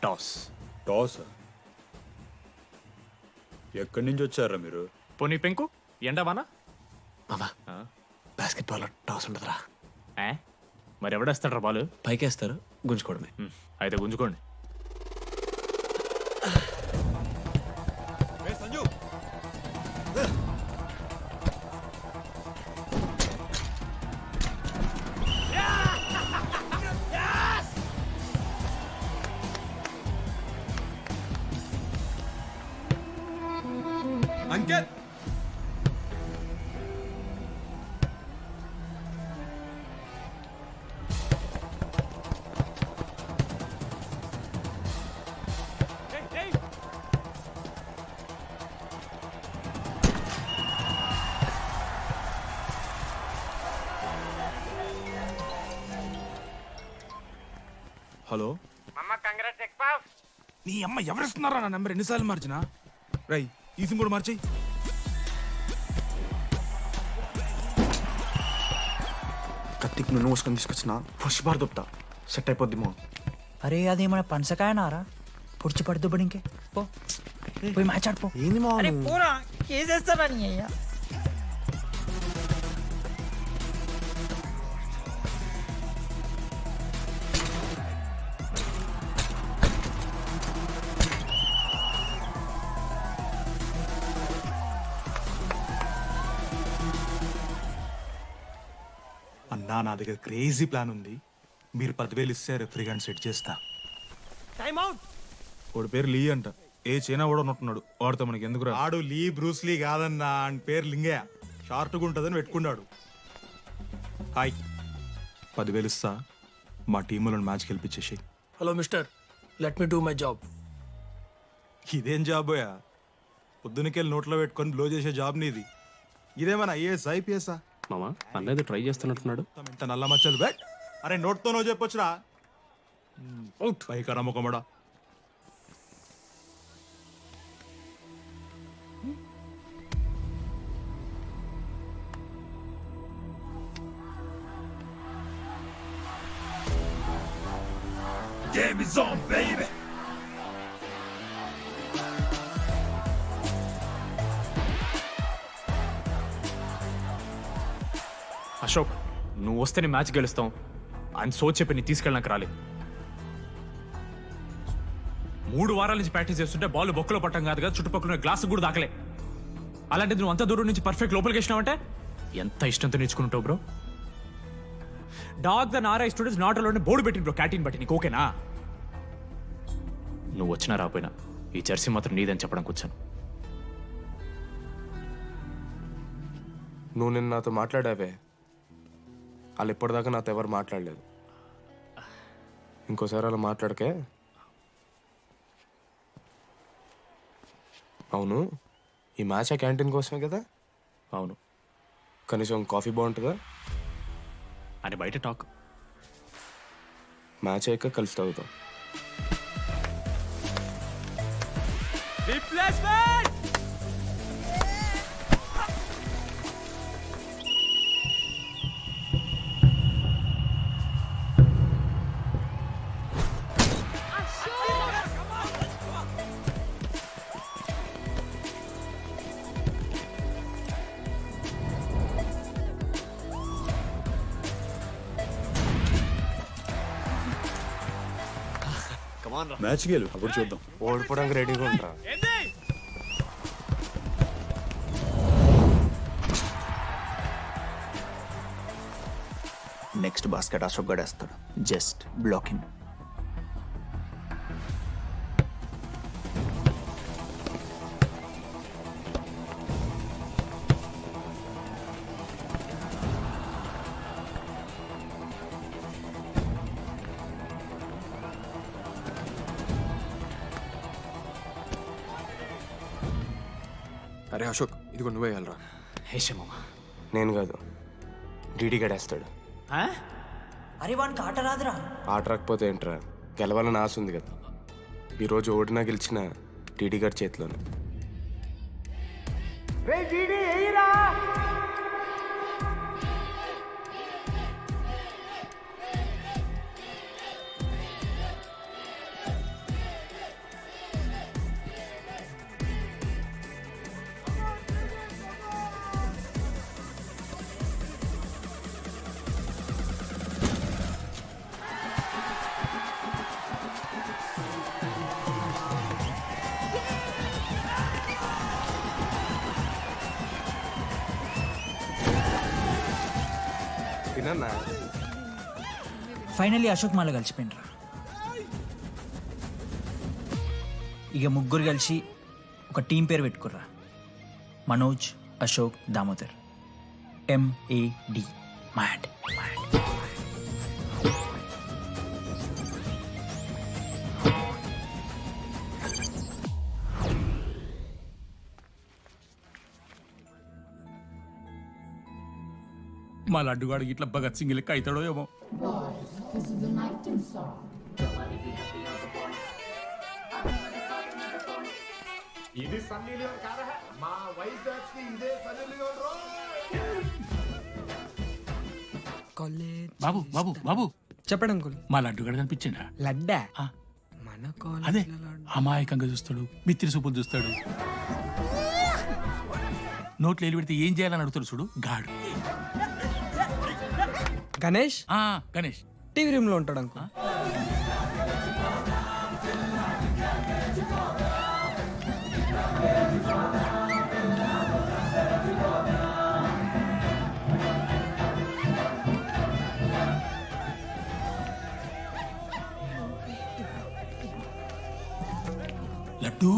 Toss. Toss ఎక్కడి నుంచి వచ్చారా మీరు? పోనీ పెంకు ఎండవానా? మామా బాస్కెట్బాల్ టాస్ ఉండదురా. మరి ఎవడేస్తాడ్రా బాలు? పైకేస్తారు, గుంజుకోవడమే. అయితే గుంజుకోండి. సంజు అంకిత్ హలో నీ అమ్మ ఎవరిస్తున్నారా నా నెంబర్ ఎన్నిసార్లు మార్చినా? రై ఈ సిమ్ కూడా మార్చి. కత్తికి నూనె మూసుకొని తీసుకొచ్చిన ఫస్ట్ బార్ దొప్తా సెట్ అయిపోద్ది మా. అరే అది మన పనసకాయ నారా పుడిచి పడుతూ పడి ఇంకే పో పోయి మ్యాచ్ ఆడిపో. ఏంది మా అరే పోరా కేసేస్తారా నీ అయ్యా. అన్నా నా దగ్గర క్రేజీ ప్లాన్ ఉంది. మీరు 10,000 ఇస్తే రెఫ్రీ సెట్ చేస్తా. వాడి పేరు లీ అంట. ఏ చైనా కూడా ఉన్నట్టున్నాడు. వాడితో మనకి ఎందుకు రా? ఆడు లీ బ్రూస్ లీ కాదన్నా, అని పేరు లింగయ్య. షార్ట్గా ఉంటుందని పెట్టుకున్నాడు. హాయ్ 10,000 ఇస్తా, మా టీంలో మ్యాచ్ గెలిపించేసి. Hello mister, let me do my job. ఇదేం జాబ్ పోయా? పొద్దునకెళ్ళి నోట్లో పెట్టుకొని బ్లో చేసే జాబ్ నీది. ఇదేమన్నా ఐఏఎస్ ఐపీఎస్ఆ? మామా అన్నది ట్రై చేస్తున్నట్టున్నాడు. ఇంత నల్ల మచ్చలు బెట్. అరే నోట్తో నువ్వు చెప్పొచ్చురా. పైకరా ముఖమడా. అశోక్, నువ్వు వస్తేనే మ్యాచ్ గెలుస్తాం అని సో చెప్పి నీ తీసుకెళ్ళడానికి రాలేదు. 3 వారాల నుంచి ప్రాక్టీస్ చేస్తుంటే బాల్ బొక్కలో పట్టం కాదు కదా, చుట్టుపక్కల గ్లాసు కూడా దాకలే. అలాంటిది నువ్వు అంత దూరం నుంచి పర్ఫెక్ట్ లోపలికి వేసినావంటే ఎంత ఇష్టంతో నేర్చుకుంటావు బ్రో. డాగ్ ద నారా స్టూడెంట్స్ నాట్ అలౌడ్ బోర్డు పెట్టింది బ్రో, క్యాటీన్ బట్టి. నీకు ఓకేనా? నువ్వు వచ్చినా రాపోయినా ఈ జెర్సీ మాత్రం నీదని చెప్పడానికి వచ్చాను. నువ్వు నిన్న నాతో మాట్లాడావే, వాళ్ళు ఇప్పటిదాకా నాతో ఎవరు మాట్లాడలేదు. ఇంకోసారి అలా మాట్లాడకే. అవును, ఈ మ్యాచ్ ఆ క్యాంటీన్ కోసమే కదా? అవును. కనీసం కాఫీ బాగుంటుందా అని బయట టాక్. మ్యాచ్ అయ్యాక కలిసి తాగుతాం. మ్యాచ్ గెలు, అప్పుడు చూద్దాం. ఓడిపోవడానికి రెడీగా ఉంటా. నెక్స్ట్ బాస్కెట్ అశోక్ గడేస్తాడు. Just blocking. అరే అశోక్, ఇదిగో నువ్వే వెళ్ళరా. హేషమమ్మా. నేను కాదు, డీడీ గడేస్తాడు. అరే వానికి ఆట రాదురా. ఆట రాకపోతే ఏంట్రా, గెలవాలని ఆశ ఉంది కదా. ఈరోజు ఓడినా గెలిచిన డీడీ గారి చేతిలోనే. తినన్నా. ఫైనల్లీ అశోక్ మాలో కలిసిపోయినరా. ఇక ముగ్గురు కలిసి ఒక టీం పేరు పెట్టుకుర్రా. మనోజ్, అశోక్, దామోదర్. MAD. మ్యాడ్. మా లడ్డుగాడు ఇట్లా భగత్ సింగ్ లెక్క అవుతాడో ఏమో. బాబు బాబు బాబు చెప్పండి అంకుల్. మా లడ్డుగాడు కనిపించిండా? లడ్డా ఆ. మన కాలేజ్ అదే అమాయకంగా చూస్తాడు, బిత్తిరి సూపులు చూస్తాడు, నోట్లు ఎలి పెడితే ఏం చేయాలని అడుగుతాడు చూడు గాడు. గణేష్ ఆ, గణేష్ టీవీ రూమ్ లో ఉంటాడు అంకుల్. లడ్డు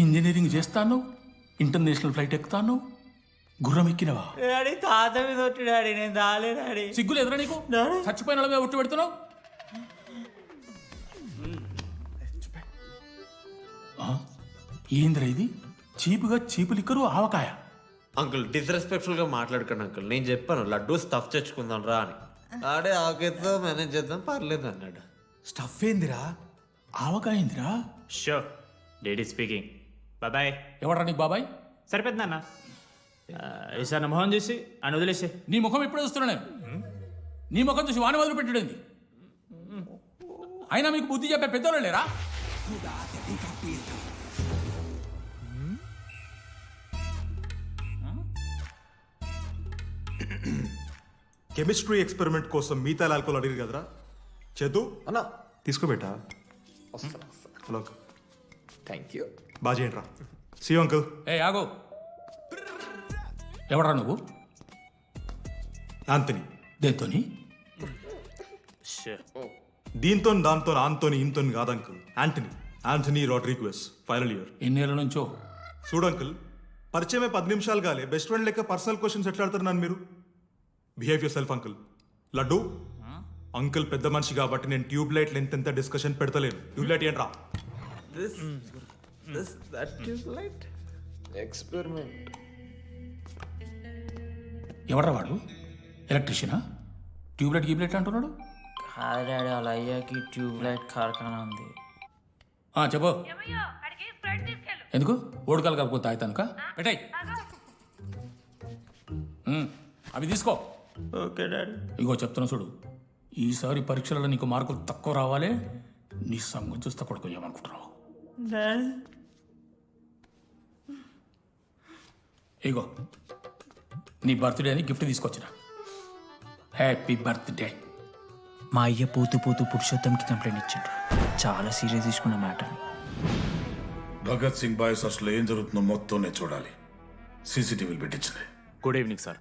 ఇంజనీరింగ్ చేస్తాను, ఇంటర్నేషనల్ ఫ్లైట్ ఎక్కుతాను, గుర్రం ఎక్కినవా? డాడీ తాత మీద ఒట్టు డాడీ, నేను దాలే డాడీ. సిగ్గులు ఎదురా నీకు? చచ్చిపోయిన వాళ్ళ మీద ఒట్టు పెడుతున్నావు. ఆ? ఏందిరా ఇది? చీపుగా చీపు లిక్కరు ఆవకాయ. అంకుల్ డిస్రెస్పెక్ట్ఫుల్ గా మాట్లాడకండి అంకుల్. నేను చెప్పాను లడ్డూ స్టఫ్ తెచ్చుకుందాం రా అని. ఆడే ఆకేతో మేనేజ్ చేద్దాం పర్లేదు అన్నాడు. స్టఫ్ ఏందిరా? ఆవకాయ ఏందిరా? Show daddy speaking. బాబాయ్. ఎవడరా నీకు బాబాయ్? సరిపోతుంది అన్న. ఈసారి నా మొహం చూసి అని వదిలేసే. నీ ముఖం ఎప్పుడే చూస్తున్నా నేను. నీ ముఖం చూసి వాని వదిలి పెట్టడండి. అయినా మీకు బుద్ధి చెప్పే పెద్దోళ్ళు లేరా? కెమిస్ట్రీ ఎక్స్పెరిమెంట్ కోసం మీథైల్ ఆల్కహాల్ అడిగారు కదరా చేతు అన్నా తీసుకోబెట్టా. Hello thank you. బాగా చేయండి రా. See uncle. ఏ ఆగో, ఎవడరా నువ్వు? ఆంతనీ. దేంతోని? దీంతో దాంతో ఆంతోని ఇంతో కాదు uncle. Antony Rodrigues, final year. ఎన్నేళ్ళ నుంచో? చూడు అంకుల్, పరిచయమే 10 నిమిషాలు కాలే బెస్ట్ ఫ్రెండ్ లెక్క పర్సనల్ క్వశ్చన్స్ ఎట్లా ఆడతారు నన్ను మీరు? Behave yourself uncle. Laddu uncle పెద్ద మనిషి కాబట్టి నేను ట్యూబ్ లైట్ లెంత్ ఎంత డిస్కషన్ పెడతలేను. ట్యూబ్ లైట్ ఏంట్రా? ఎక్స్పెరిమెంట్. ఎవడరా వాడు? ఎలక్ట్రీషియనా? ట్యూబ్లైట్ గీబ్లైట్ అంటున్నాడు. కాదు డాడీ, వాళ్ళ అయ్యాకి ట్యూబ్ లైట్ కార్ఖానా ఉంది. చెప్పు. ఎందుకు? ఓడికాలు కలుపుకొని తాగుతానుక పెట్టాయి. అవి తీసుకో. Okay daddy. ఇగో చెప్తున్నా చూడు, ఈసారి పరీక్షలలో నీకు మార్కులు తక్కువ రావాలి. నీ సంగతి చూస్తే కొడుకు ఏమనుకుంటున్నావు? డాడీ ఇగో నీ బర్త్డే అని గిఫ్ట్ తీసుకొచ్చిన. Happy birthday. మా అయ్య పోతూ పోతూ పురుషోత్తంకి కంప్లైంట్ ఇచ్చిండ్రు. చాలా సీరియస్ తీసుకున్న మ్యాటర్. భగత్ సింగ్ బాయ్స్ అసలు ఏం జరుగుతుందో మొత్తం నేను చూడాలి. సీసీటీవీలు పెట్టించింది. Good evening sir.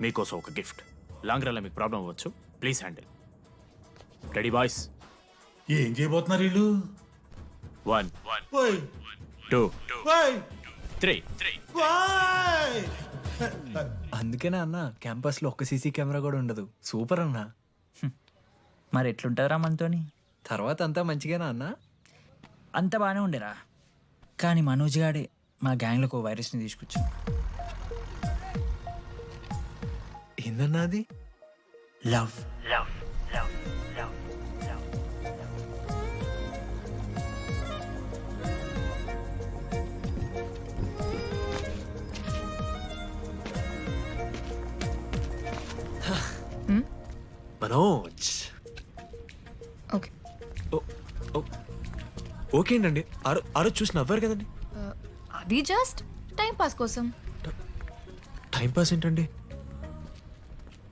మీకోసం ఒక గిఫ్ట్. లాంగ్ రన్లో మీకు ప్రాబ్లం అవ్వచ్చు, ప్లీజ్ హ్యాండిల్. Ready boys? ఏం చేయబోతున్నారు వీళ్ళు? 1 2 3. అందుకేనా అన్న క్యాంపస్ లో ఒక్క సీసీ కెమెరా కూడా ఉండదు. సూపర్ అన్న. మరి ఎట్లుంటారా మనతోని? తర్వాత అంతా మంచిగానా అన్న? అంత బాగానే ఉండేరా, కానీ మనోజ్ గాడే మా గ్యాంగ్లోకి ఓ వైరస్ని తీసుకొచ్చాం. ఏందన్నా అది? లవ్. మనోజ్. ఓకే ఓకే అండి. ఆరో చూసి నవ్వారు కదండి. అది జస్ట్ టైం పాస్ కోసం. టైం పాస్ ఏంటండి?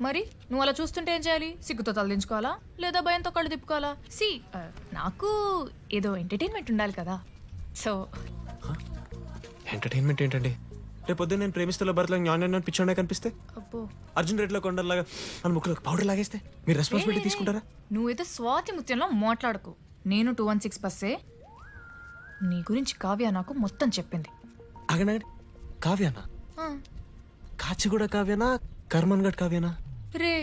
మరి నువ్వు అలా చూస్తుంటే ఏం చేయాలి? సిగ్గుతో తలదించుకోవాలా లేదా భయంతో కళ్ళు తిప్పుకోవాలా? సి నాకు ఏదో ఎంటర్టైన్మెంట్ ఉండాలి కదా. సో ఎంటర్టైన్మెంట్ ఏంటండి? రేపు పొద్దున్న నేను ప్రేమిస్తున్న భర్తలో జ్ఞానం పిచ్చోడే కనిపిస్తే, అబ్బో అర్జున్ రెడ్డిలో కొండలాగా మన ముక్కులో పౌడర్ లాగేస్తే మీరు రెస్పాన్సిబిలిటీ తీసుకుంటారా? నువ్వేదో స్వాతి ముత్యంలో మాట్లాడకు. నేను 216 బస్సే. నీ గురించి కావ్య నాకు మొత్తం చెప్పింది. అగనండి, కావ్యానా? ఆ, కాచిగూడ కావ్యానా, కర్మన్ గడ్ కావ్యానా? రే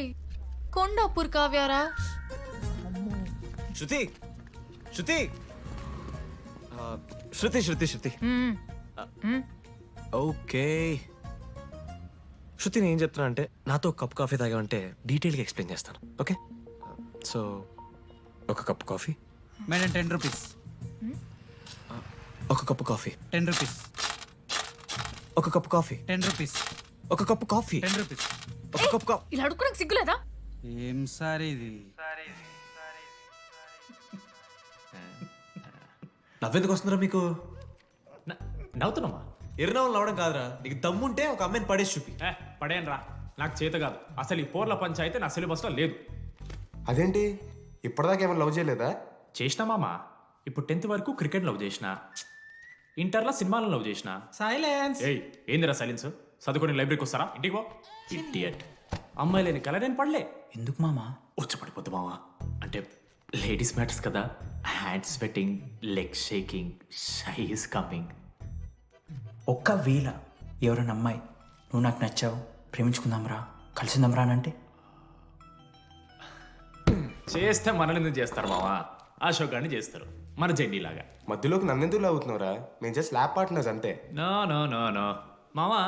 కొండాపూర్ కావ్యారా. శృతి శృతి శృతి శృతి శృతి ఓకే. శృతి నేను ఏం చెప్తున్నా అంటే, నాతో కప్ కాఫీ తాగామంటే డీటెయిల్గా ఎక్స్ప్లెయిన్ చేస్తాను. ఓకే, సో ఒక కప్ కాఫీ. Madam 10 rupees. ఒక కప్పు కాఫీ. 10 రూపీస్. ఒక కప్పు కాఫీ. 10 రూపీస్. ఒక కప్పు కాఫీ. 10 రూపీస్. ఒక కప్పు కాఫీ. ఇలా అడుక్కోడానికి సిగ్గులేదా? ఏం సార్ ఇది? నవ్వెందుకు వస్తుందిరా మీకు? నవ్వుతున్నామా? ఎర్రనవ్వులు నవ్వడం కాదురా, నీకు దమ్ముంటే ఒక అమ్మాయిని పడేసి చూపి. పడేయను రా, నాకు చేత కాదు. అసలు ఈ పోర్ల పంచాయితీ నా సిలబస్లో లేదు. అదేంటి ఇప్పటిదాకా ఏమైనా లవ్ చేయలేదా? చేసినా మామ. ఇప్పుడు 10th వరకు క్రికెట్ లవ్ చేసిన, ఇంటర్లో సినిమాలను లవ్ చేసిన. సైలెన్స్. ఏయ్ ఏందిరా సైలెన్స్? చదువుకొని లైబ్రరీకి వస్తారా? ఇంటికి పో. ఇడియట్. అమ్మాయి లేని కల నేను పడలే. ఎందుకు మామా? వచ్చి పడిపోద్దు మావా. అంటే లేడీస్ మ్యాటర్స్ కదా. Hand sweating, leg shaking, shy is coming. ఒక్కవేళ ఎవరైనా అమ్మాయి నువ్వు నాకు నచ్చావు, ప్రేమించుకుందాంరా, కలిసిందాంరా అని అంటే? చేస్తే మనల్ని ఎందుకు చేస్తారు మావా? అశోక్ గారిని చేస్తారు, మన జెండీలాగా. మధ్యలోకి నన్నెందుకు అవుతున్నావురా? మేము జస్ట్ ల్యాబ్ పార్ట్నర్స్ అంతే. నో నో నో నో మావా,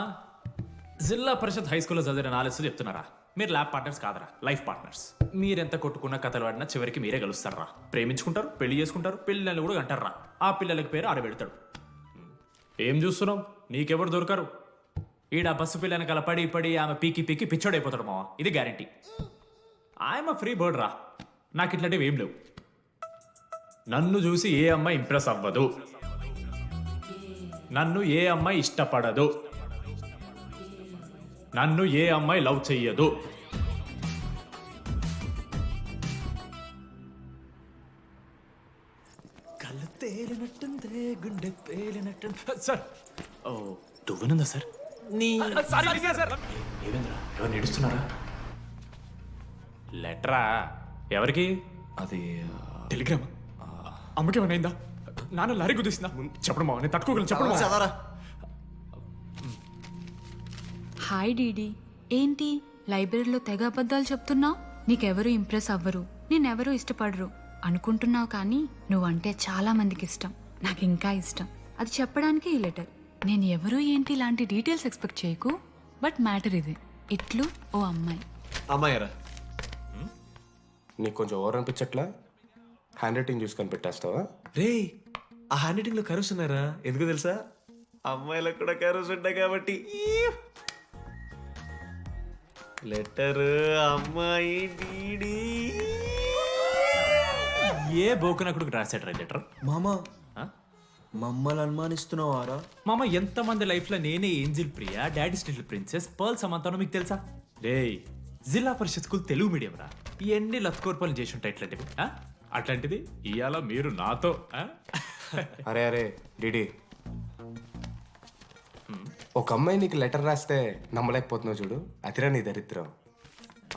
జిల్లా పరిషత్ హై స్కూల్లో చదివిన నాలెడ్జ్ చెప్తున్నారా? మీరు ల్యాబ్ పార్ట్నర్స్ కాదరా, లైఫ్ పార్ట్నర్స్. మీరెంత కొట్టుకున్న కథలు ఆడినా చివరికి మీరే కలుస్తారా. ప్రేమించుకుంటారు, పెళ్లి చేసుకుంటారు, పిల్లల్ని కూడా అంటారా. ఆ పిల్లలకి పేరు ఆడబెడతాడు. ఏం చూస్తున్నావు? నీకెవరు దొరకరు. ఈడ బస్సు పిల్లని కల పడి పడి ఆమె పీకి పీకి పిచ్చోడైపోతాడు మావా. ఇది గ్యారంటీ. ఆయమ ఫ్రీ బర్డ్ రా. నాకు ఇట్లాంటివి ఏం లేవు. నన్ను చూసి ఏ అమ్మాయి ఇంప్రెస్ అవ్వదు, నన్ను ఏ అమ్మాయి ఇష్టపడదు, నన్ను ఏ అమ్మాయి లవ్ చెయ్యదు. కళ్ళు తేలినట్టుందే, గుండె పేలినట్టు. సార్, ఓ దువ్వనుందా సార్? నీ ఏమేంద్రా, ఎవరు నడుస్తున్నారా? లెటరా? ఎవరికి? అది టెలిగ్రామా? అమ్మకి ఏమైనా అయిందా? నాన్న లారీ కుదిసిందా? చెప్పడం మావా, నేను తట్టుకోగలను. చెప్పడం చదవరా. Hi DD. ఏంటి లైబ్రరీలో తెగ అబద్ధాలు చెప్తున్నావు? నీకెవరు ఇంప్రెస్ అవ్వరు, నేనెవరూ ఇష్టపడరు అనుకుంటున్నావు, కానీ నువ్వంటే చాలా మందికి ఇష్టం, నాకు ఇంకా ఇష్టం. అది చెప్పడానికి ఈ లెటర్. నేను ఎవరు ఏంటి ఇలాంటి డీటెయిల్స్ ఎక్స్పెక్ట్ చేయకు, బట్ మ్యాటర్ ఇదే. ఇట్లు ఓ అమ్మాయి. అమ్మాయిరా? నీకు కొంచెం ఓవర్ అనిపించట్లా? హ్యాండ్ రైటింగ్ చూసి కనిపెట్టేస్తావా? రే, ఆ హ్యాండ్ రైటింగ్ లో కర్వ్స్ ఉన్నారా? ఎందుకు తెలుసా? అమ్మాయిలకు కూడా కర్వ్స్ ఉంటాయి కాబట్టి. లెటర్ అమ్మాయి డీడీ. ఏ బోకనకుడికి రాశాడు రా లెటర్? మామా, మమ్మల్ని అనుమానిస్తున్నావారా? మామ, ఎంతమంది లైఫ్ లో నేనే angel Priya, daddy still princess, pearl సమంతానో మీకు తెలుసా? డే, జిల్లా పరిషత్ స్కూల్ తెలుగు మీడియం రా. ఎన్ని లత్కోర్పాలు చేసి ఉంటాయి ఇట్లాంటివి. అట్లాంటిది ఇవాళ మీరు నాతో. అరే అరే డిడి, ఒక అమ్మాయి నీకు లెటర్ రాస్తే నమ్మలేకపోతున్నావు చూడు, అతిరా నీ దరిద్రం.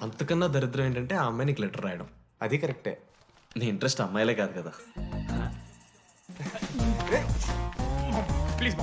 అంతకన్నా దరిద్రం ఏంటంటే ఆ అమ్మాయి నీకు లెటర్ రాయడం. అది కరెక్టే. నీ ఇంట్రెస్ట్ అమ్మాయిలే కాదు కదా. ప్లీజ్